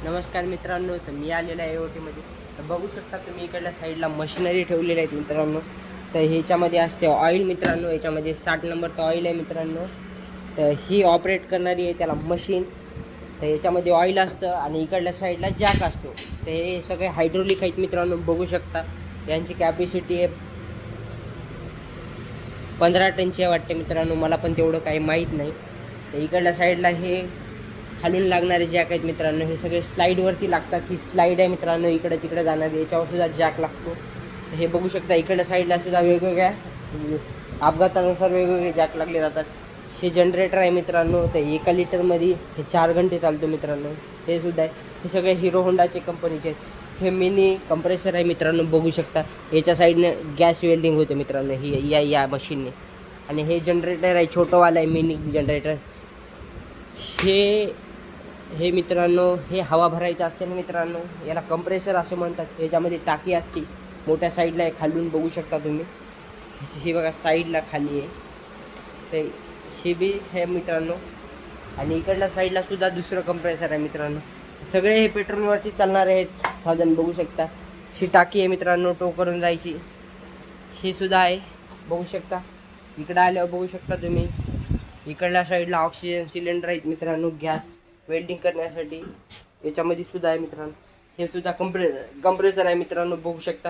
नमस्कार मित्रांनो, तर मी आलेला आहे ओटीमध्ये. तर बघू शकता तुम्ही इकडल्या साईडला मशिनरी ठेवलेल्या आहेत मित्रांनो. तर ह्याच्यामध्ये असते ऑइल मित्रांनो, याच्यामध्ये 60 नंबरचं ऑइल आहे मित्रांनो. तर ही ऑपरेट करणारी आहे त्याला मशीन. तर याच्यामध्ये ऑइल असतं आणि इकडल्या साईडला जॅक असतो. तर हे सगळे हायड्रोलिक आहेत मित्रांनो, बघू शकता. यांची कॅपॅसिटी आहे 15 टनची आहे वाटते मित्रांनो, मला पण तेवढं काही माहीत नाही. तर इकडल्या साईडला हे खालून लागणारे जॅक आहेत मित्रांनो, हे सगळे स्लाईडवरती लागतात. ही स्लाईड आहे मित्रांनो, इकडे तिकडे जाणारी, याच्यावर सुद्धा जॅक लागतो. हे बघू शकता, इकडल्या साईडला सुद्धा वेगवेगळ्या अपघातानुसार वेगवेगळे जॅक लागले जातात. हे जनरेटर आहे मित्रांनो, ते 1 लिटरमध्ये हे 4 घंटे चालतो मित्रांनो. हे सुद्धा आहे, हे सगळे हिरो होंडाचे कंपनीचे आहेत. हे मिनी कंप्रेसर आहे मित्रांनो, बघू शकता. याच्या साईडने गॅस वेल्डिंग होते मित्रांनो ही या मशीनने. आणि हे जनरेटर आहे, छोटंवालं आहे मिनी जनरेटर. हे मित्रांनो, हे हवा भरायचं असते ना मित्रांनो, याला कंप्रेसर असं म्हणतात. याच्यामध्ये टाकी असते मोठ्या साईडला आहे, खालून बघू शकता तुम्ही. हे बघा साईडला खाली आहे, ते हे बी हे मित्रांनो. आणि इकडल्या साईडला सुद्धा दुसरं कंप्रेसर आहे मित्रांनो. सगळे हे पेट्रोलवरती चालणारे आहेत साधन, बघू शकता. ही टाकी आहे मित्रांनो, टो करून जायची. ही सुद्धा आहे, बघू शकता. इकडं आल्यावर बघू शकता तुम्ही, इकडल्या साईडला ऑक्सिजन सिलेंडर आहेत मित्रांनो, गॅस वेल्डिंग करण्यासाठी. याच्यामध्ये सुद्धा आहे मित्रांनो. हे सुद्धा कंप्रेसर आहे मित्रांनो, बघू शकता.